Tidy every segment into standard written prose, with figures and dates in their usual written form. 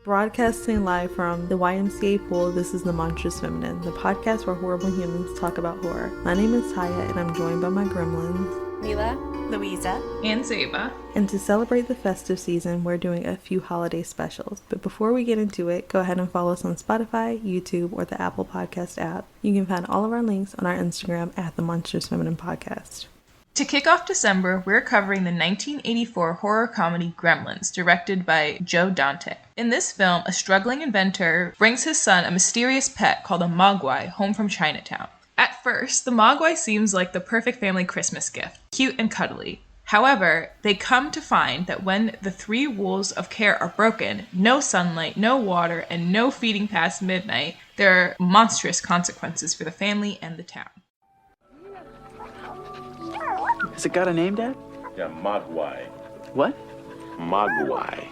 Broadcasting live from the YMCA pool, this is The Monstrous Feminine, the podcast where horrible humans talk about horror. My name is Tyia, and I'm joined by my Gremlins, Mila, Louisa, and Zeba. And to celebrate the festive season, we're doing a few holiday specials. But before we get into it, go ahead and follow us on Spotify, YouTube, or the Apple Podcast app. You can find all of our links on our Instagram at The Monstrous Feminine Podcast. To kick off December, we're covering the 1984 horror comedy Gremlins, directed by Joe Dante. In this film, a struggling inventor brings his son a mysterious pet called a mogwai home from Chinatown. At first, the mogwai seems like the perfect family Christmas gift, cute and cuddly. However, they come to find that when the 3 rules of care are broken, no sunlight, no water, and no feeding past midnight, there are monstrous consequences for the family and the town. Has it got a name, Dad? Yeah, mogwai. What? Mogwai.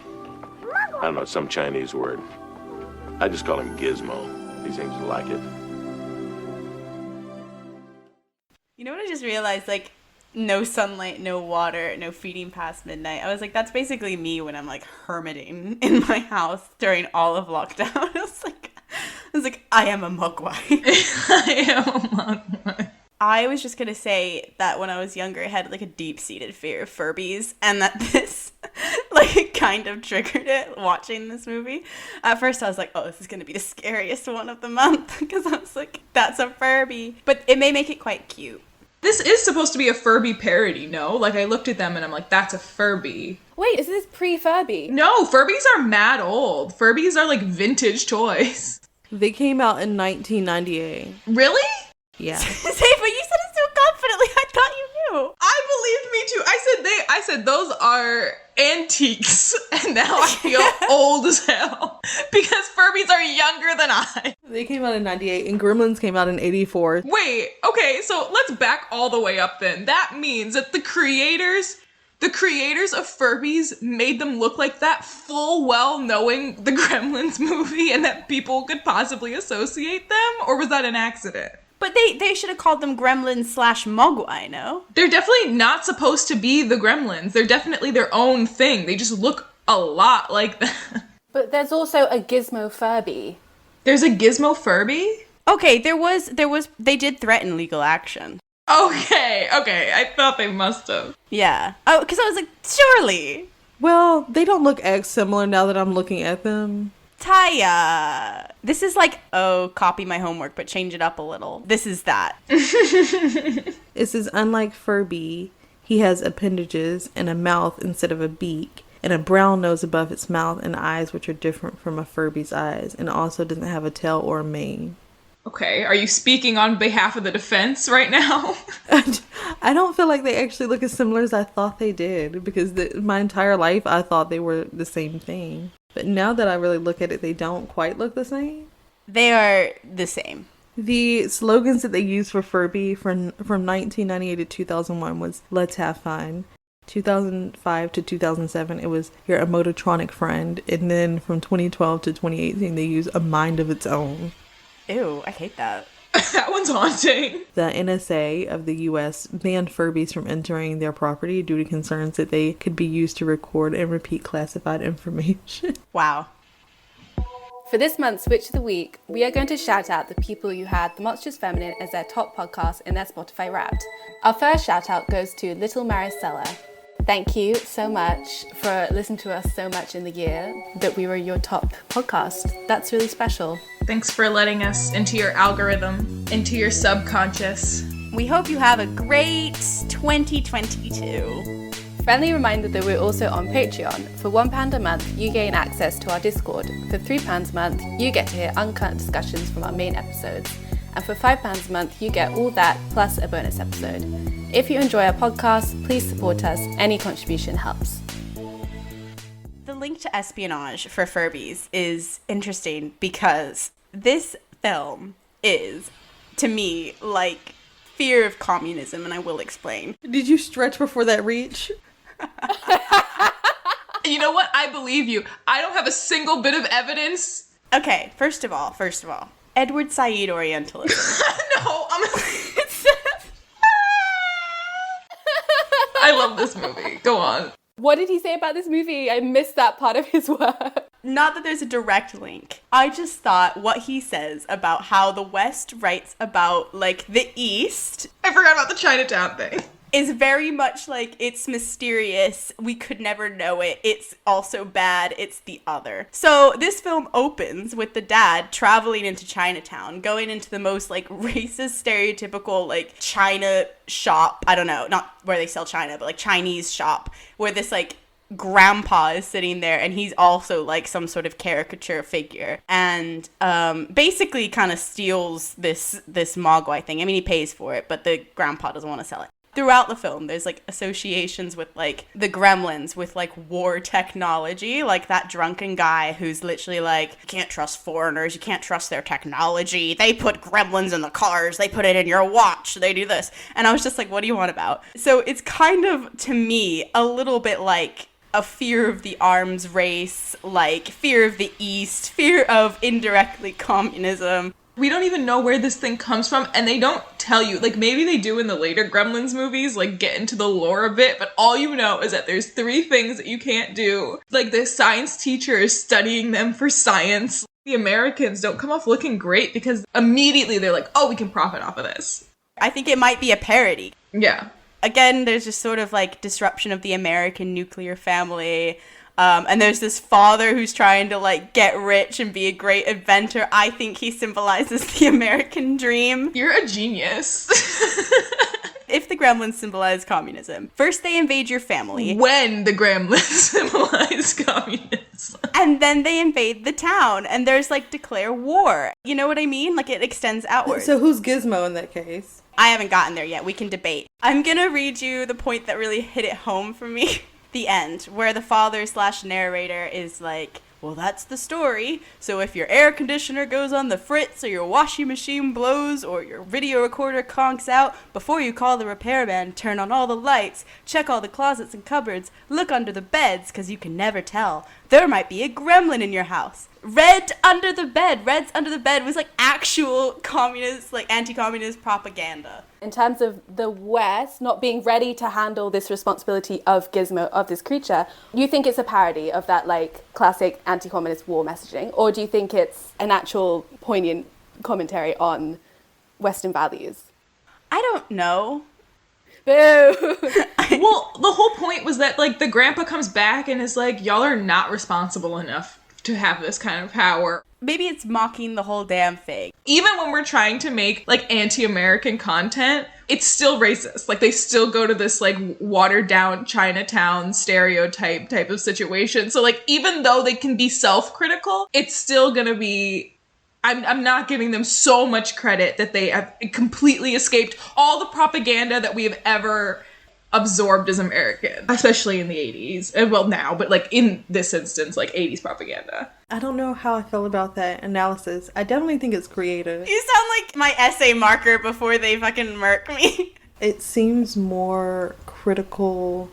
I don't know, some Chinese word. I just call him Gizmo. He seems to like it. you know what I just realized? Like, no sunlight, no water, no feeding past midnight. I was like, that's basically me when I'm like hermiting in my house during all of lockdown. I was like, I am a mogwai. I am a mogwai. I was just going to say that when I was younger, I had like a deep-seated fear of Furbies, and that this like kind of triggered it watching this movie. At first I was like, oh, this is going to be the scariest one of the month, because I was like, that's a Furby. But it may make it quite cute. This is supposed to be a Furby parody, no? Like, I looked at them and I'm like, that's a Furby. Wait, is this pre-Furby? No, Furbies are mad old. Furbies are like vintage toys. They came out in 1998. Really? Yeah. Say, but you said it so confidently. I thought you knew. I believed me too. I said those are antiques, and now I feel old as hell because Furbies are younger than I. They came out in 98 and Gremlins came out in 84. Wait, okay, so let's back all the way up then. That means that the creators of Furbies made them look like that full well knowing the Gremlins movie and that people could possibly associate them, or was that an accident? But they should have called them Gremlins / Mogwai, no? They're definitely not supposed to be the Gremlins. They're definitely their own thing. They just look a lot like that. But there's also a Gizmo Furby. There's a Gizmo Furby? Okay, they did threaten legal action. Okay, I thought they must have. Yeah. Oh, because I was like, surely. Well, they don't look as similar now that I'm looking at them. Tyia. This is like, oh, copy my homework, but change it up a little. This is that. It says, unlike Furby, he has appendages and a mouth instead of a beak, and a brown nose above its mouth and eyes which are different from a Furby's eyes, and also doesn't have a tail or a mane. Okay, are you speaking on behalf of the defense right now? I don't feel like they actually look as similar as I thought they did, because my entire life I thought they were the same thing. But now that I really look at it, they don't quite look the same. They are the same. The slogans that they used for Furby from 1998 to 2001 was "Let's have fun." 2005 to 2007, it was "Your emotronic friend." And then from 2012 to 2018, they used "A mind of its own." Ew, I hate that. That one's haunting. The NSA of the US banned Furbies from entering their property due to concerns that they could be used to record and repeat classified information. Wow. For this month's Witch of the Week, we are going to shout out the people who had The Monstrous Feminine as their top podcast in their Spotify Wrapped. Our first shout out goes to Little Maricela. Thank you so much for listening to us so much in the year that we were your top podcast. That's really special. Thanks for letting us into your algorithm, into your subconscious. We hope you have a great 2022. Friendly reminder that we're also on Patreon. For £1 a month, you gain access to our Discord. For £3 a month, you get to hear uncut discussions from our main episodes. And for £5 a month, you get all that plus a bonus episode. If you enjoy our podcast, please support us. Any contribution helps. The link to espionage for Furbies is interesting because this film is, to me, like fear of communism, and I will explain. Did you stretch before that reach? You know what? I believe you. I don't have a single bit of evidence. Okay, first of all, Edward Said Orientalism. No, I love this movie. Go on. What did he say about this movie? I missed that part of his work. Not that there's a direct link. I just thought what he says about how the West writes about, like, the East. I forgot about the Chinatown thing. Is very much like, it's mysterious, we could never know it, it's also bad, it's the other. So this film opens with the dad traveling into Chinatown, going into the most like racist, stereotypical like China shop, I don't know, not where they sell China, but like Chinese shop, where this like grandpa is sitting there and he's also like some sort of caricature figure and basically kind of steals this mogwai thing. I mean, he pays for it, but the grandpa doesn't want to sell it. Throughout the film, there's, like, associations with, like, the Gremlins with, like, war technology. Like, that drunken guy who's literally like, you can't trust foreigners, you can't trust their technology. They put gremlins in the cars, they put it in your watch, they do this. And I was just like, what do you want about? So it's kind of, to me, a little bit like a fear of the arms race, like, fear of the East, fear of indirectly communism. We don't even know where this thing comes from, and they don't tell you. Like, maybe they do in the later Gremlins movies, like, get into the lore a bit, but all you know is that there's 3 things that you can't do. Like, the science teacher is studying them for science. The Americans don't come off looking great because immediately they're like, oh, we can profit off of this. I think it might be a parody. Yeah. Again, there's just sort of, like, disruption of the American nuclear family. And there's this father who's trying to, like, get rich and be a great inventor. I think he symbolizes the American dream. You're a genius. If the Gremlins symbolize communism, first they invade your family. When the Gremlins symbolize communism. And then they invade the town. And there's, like, declare war. You know what I mean? Like, it extends outwards. So who's Gizmo in that case? I haven't gotten there yet. We can debate. I'm gonna read you the point that really hit it home for me. The end, where the father/narrator is like, well, that's the story. So if your air conditioner goes on the fritz or your washing machine blows or your video recorder conks out, before you call the repairman, turn on all the lights, check all the closets and cupboards, look under the beds, because you can never tell. There might be a gremlin in your house. Red under the bed. Reds under the bed was like actual communist, like anti-communist propaganda. In terms of the West not being ready to handle this responsibility of Gizmo, of this creature, you think it's a parody of that like classic anti-communist war messaging? Or do you think it's an actual poignant commentary on Western values? I don't know. Boo! Well, the whole point was that like the grandpa comes back and is like, y'all are not responsible enough to have this kind of power. Maybe it's mocking the whole damn thing. Even when we're trying to make like anti-American content, it's still racist. Like they still go to this like watered down Chinatown stereotype type of situation. So like even though they can be self-critical, it's still gonna be, I'm not giving them so much credit that they have completely escaped all the propaganda that we have ever absorbed as American, especially in the 80s. And well, now, but like in this instance, like 80s propaganda. I don't know how I feel about that analysis. I definitely think it's creative. You sound like my essay marker before they fucking murk me. It seems more critical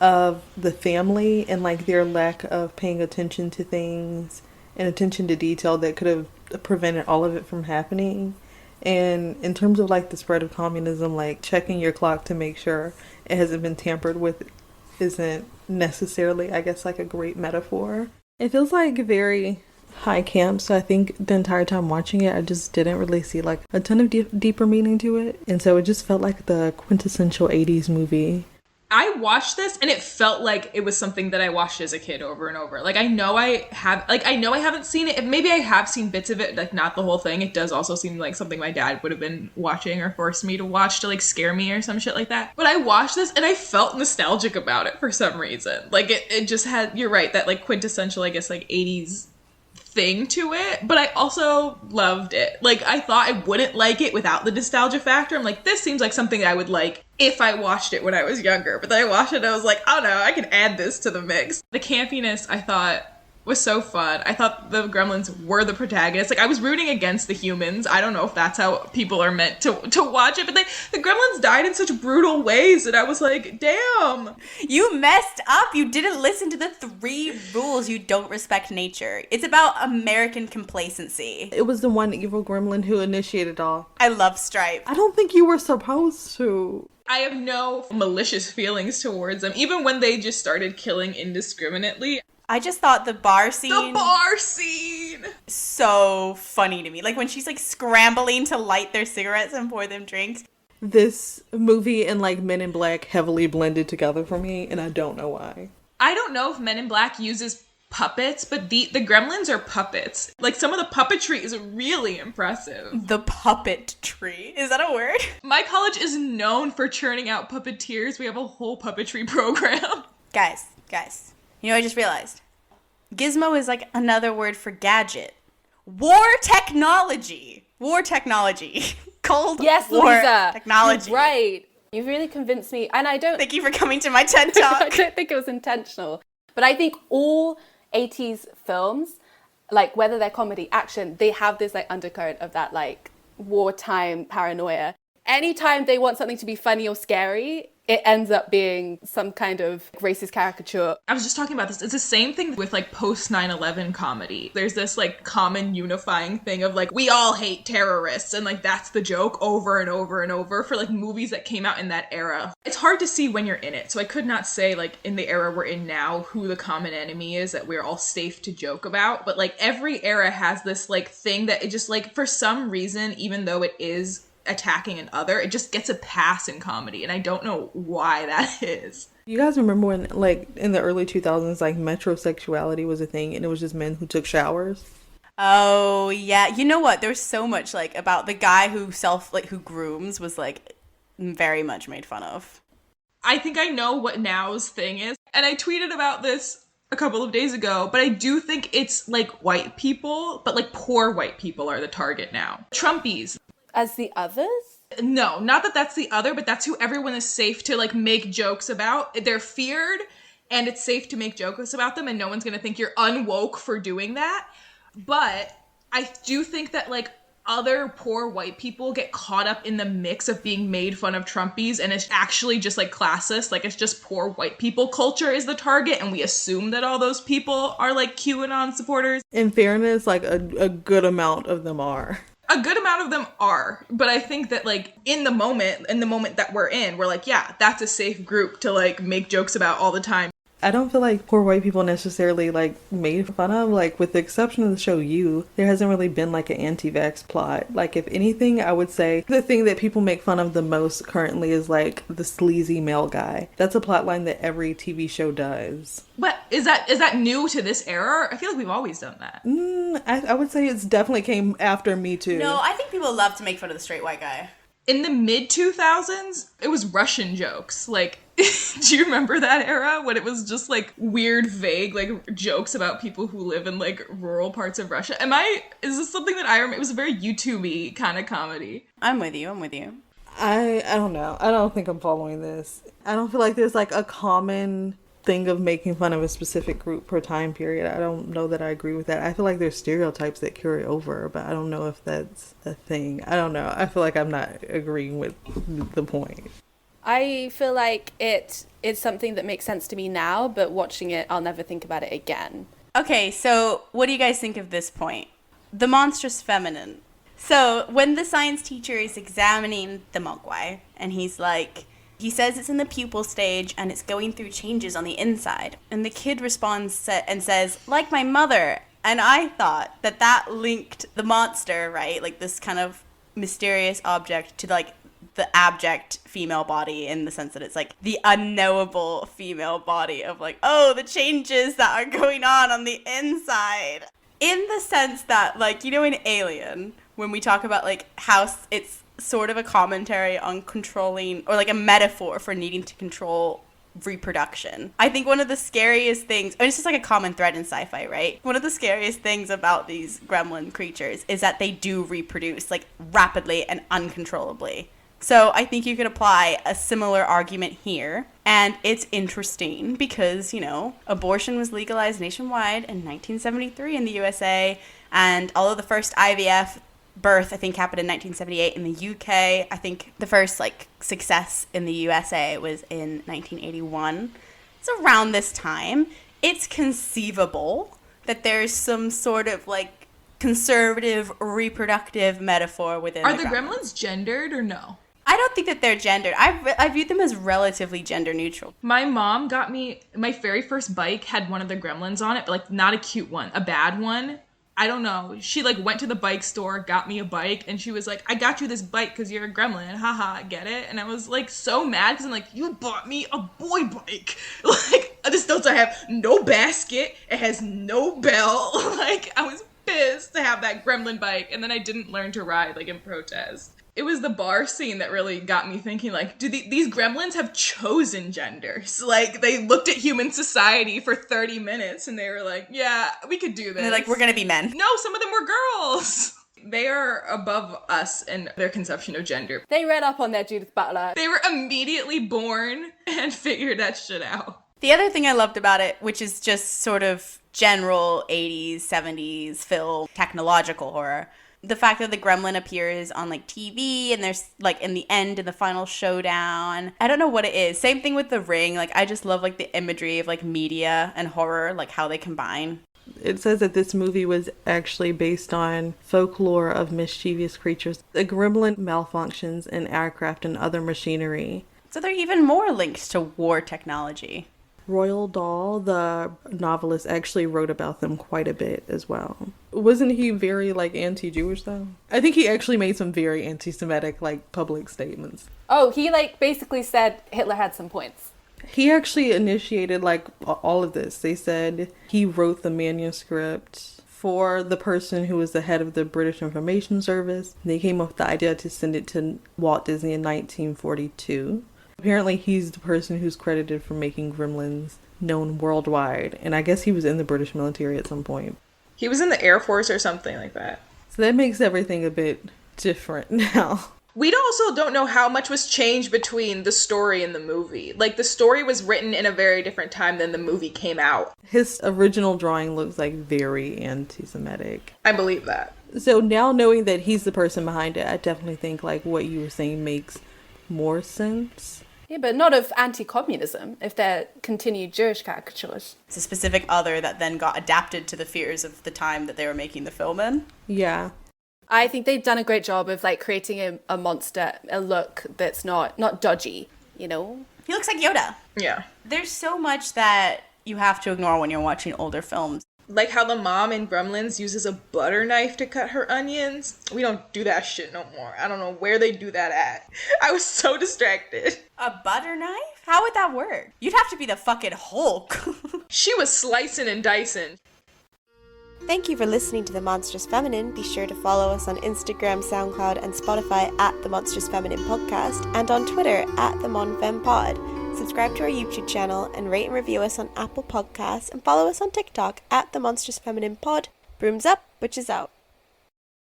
of the family and like their lack of paying attention to things and attention to detail that could have prevented all of it from happening. And in terms of like the spread of communism, like checking your clock to make sure it hasn't been tampered with isn't necessarily, I guess, like a great metaphor. It feels like very high camp, so I think the entire time watching it, I just didn't really see like a ton of deeper meaning to it. And so it just felt like the quintessential 80s movie. I watched this and it felt like it was something that I watched as a kid over and over. Like I know I haven't seen it. Maybe I have seen bits of it, like not the whole thing. It does also seem like something my dad would have been watching or forced me to watch to like scare me or some shit like that. But I watched this and I felt nostalgic about it for some reason. Like it just had, you're right, that like quintessential, I guess, like 80s thing to it, but I also loved it. Like I thought I wouldn't like it without the nostalgia factor. I'm like, this seems like something I would like if I watched it when I was younger. But then I watched it and I was like, oh no, I can add this to the mix. The campiness I thought was so fun. I thought the Gremlins were the protagonists. Like, I was rooting against the humans. I don't know if that's how people are meant to watch it, but the Gremlins died in such brutal ways that I was like, damn. You messed up. You didn't listen to the 3 rules. You don't respect nature. It's about American complacency. It was the one evil gremlin who initiated it all. I love Stripe. I don't think you were supposed to. I have no malicious feelings towards them, even when they just started killing indiscriminately. I just thought the bar scene... The bar scene! So funny to me. Like, when she's, like, scrambling to light their cigarettes and pour them drinks. This movie and, like, Men in Black heavily blended together for me, and I don't know why. I don't know if Men in Black uses puppets, but the Gremlins are puppets. Like, some of the puppetry is really impressive. The puppet tree. Is that a word? My college is known for churning out puppeteers. We have a whole puppetry program. Guys. You know, I just realized. Gizmo is like another word for gadget. War technology. Cold Yes, War Louisa. technology. You're right. You've really convinced me. And I don't... Thank you for coming to my TED I Talk. don't think it was intentional. But I think all 80s films, like whether they're comedy, action, they have this like undercurrent of that like wartime paranoia. Anytime they want something to be funny or scary, it ends up being some kind of racist caricature. I was just talking about this. It's the same thing with like post 9/11 comedy. There's this like common unifying thing of like, we all hate terrorists. And like, that's the joke over and over and over for like movies that came out in that era. It's hard to see when you're in it. So I could not say like in the era we're in now, who the common enemy is that we're all safe to joke about. But like every era has this like thing that it just like, for some reason, even though it is attacking an other, it just gets a pass in comedy, and I don't know why that is. You guys remember when, like, in the early 2000s, like, metrosexuality was a thing, and it was just men who took showers? Oh, yeah. You know what? There's so much, like, about the guy who grooms was, like, very much made fun of. I think I know what now's thing is, and I tweeted about this a couple of days ago, but I do think it's, like, white people, but, like, poor white people are the target now. Trumpies. As the others? No, not that that's the other, but that's who everyone is safe to, like, make jokes about. They're feared, and it's safe to make jokes about them, and no one's gonna think you're unwoke for doing that. But I do think that, like, other poor white people get caught up in the mix of being made fun of Trumpies, and it's actually just, like, classist. Like, it's just poor white people culture is the target, and we assume that all those people are, like, QAnon supporters. In fairness, like, a good amount of them are. A good amount of them are, but I think that, like, in the moment that we're in, we're like, yeah, that's a safe group to, like, make jokes about all the time. I don't feel like poor white people necessarily, like, made fun of. Like, with the exception of the show You, there hasn't really been, like, an anti-vax plot. Like, if anything, I would say the thing that people make fun of the most currently is, like, the sleazy male guy. That's a plot line that every TV show does. But is that new to this era? I feel like we've always done that. I would say it's definitely came after Me Too. No, I think people love to make fun of the straight white guy. In the mid-2000s, it was Russian jokes. Like, do you remember that era when it was just, like, weird, vague, like, jokes about people who live in, like, rural parts of Russia? Is this something that I remember? It was a very YouTube-y kind of comedy. I'm with you. I don't know. I don't think I'm following this. I don't feel like there's, like, a common thing of making fun of a specific group per time period. I don't know that I agree with that. I feel like there's stereotypes that carry over, but I don't know if that's a thing. I don't know. I feel like I'm not agreeing with the point. I feel like it's something that makes sense to me now, but watching it, I'll never think about it again. Okay, so what do you guys think of this point? The monstrous feminine. So when the science teacher is examining the mogwai, and he says it's in the pupal stage and it's going through changes on the inside. And the kid responds and says, like my mother. And I thought that linked the monster, right? Like this kind of mysterious object to like the abject female body, in the sense that it's like the unknowable female body of like, oh, the changes that are going on the inside. In the sense that, like, you know, in Alien, when we talk about like how it's sort of a commentary on controlling, or like a metaphor for needing to control reproduction. I think one of the scariest things, and it's just like a common thread in sci-fi, right? One of the scariest things about these gremlin creatures is that they do reproduce like rapidly and uncontrollably. So I think you could apply a similar argument here. And it's interesting because, you know, abortion was legalized nationwide in 1973 in the USA. And although the first IVF birth, I think, happened in 1978 in the UK, I think the first, like, success in the USA was in 1981. So around this time, it's conceivable that there's some sort of, like, conservative reproductive metaphor within Are the Gremlins gendered or no? I don't think that they're gendered. I viewed them as relatively gender neutral. My mom got me, my very first bike had one of the Gremlins on it, but like not a cute one, a bad one. I don't know. She like went to the bike store, got me a bike, and she was like, I got you this bike because you're a gremlin. Haha, get it? And I was like so mad because I'm like, you bought me a boy bike. Like, this does have no basket. It has no bell. Like, I was pissed to have that gremlin bike. And then I didn't learn to ride like in protest. It was the bar scene that really got me thinking, like, do these gremlins have chosen genders? Like, they looked at human society for 30 minutes and they were like, yeah, we could do this. And they're like, we're gonna be men. No, some of them were girls. They are above us in their conception of gender. They read up on their Judith Butler. They were immediately born and figured that shit out. The other thing I loved about it, which is just sort of general 80s, 70s film, technological horror, the fact that the gremlin appears on like TV and there's like in the end in the final showdown. I don't know what it is. Same thing with The Ring. Like, I just love like the imagery of like media and horror, like how they combine. It says that this movie was actually based on folklore of mischievous creatures. The gremlin malfunctions in aircraft and other machinery. So there are even more links to war technology. Roald Dahl, the novelist, actually wrote about them quite a bit as well. Wasn't he very, like, anti-Jewish, though? I think he actually made some very anti-Semitic, like, public statements. Oh, he, like, basically said Hitler had some points. He actually initiated, like, all of this. They said he wrote the manuscript for the person who was the head of the British Information Service. They came up with the idea to send it to Walt Disney in 1942. Apparently, he's the person who's credited for making Gremlins known worldwide. And I guess he was in the British military at some point. He was in the Air Force or something like that. So that makes everything a bit different now. We also don't know how much was changed between the story and the movie. Like, the story was written in a very different time than the movie came out. His original drawing looks like very anti-Semitic. I believe that. So now knowing that he's the person behind it, I definitely think like what you were saying makes more sense. Yeah, but not of anti-communism, if they're continued Jewish caricatures. It's a specific other that then got adapted to the fears of the time that they were making the film in. Yeah. I think they've done a great job of like creating a monster, a look that's not dodgy, you know? He looks like Yoda. Yeah. There's so much that you have to ignore when you're watching older films. Like how the mom in Gremlins uses a butter knife to cut her onions. We don't do that shit no more. I don't know where they do that at. I was so distracted. A butter knife? How would that work? You'd have to be the fucking Hulk. She was slicing and dicing. Thank you for listening to The Monstrous Feminine. Be sure to follow us on Instagram, SoundCloud, and Spotify at The Monstrous Feminine Podcast, and on Twitter at The MonFemPod. Subscribe to our YouTube channel and rate and review us on Apple Podcasts, and follow us on TikTok at The Monstrous Feminine Pod. Brooms up, witches out.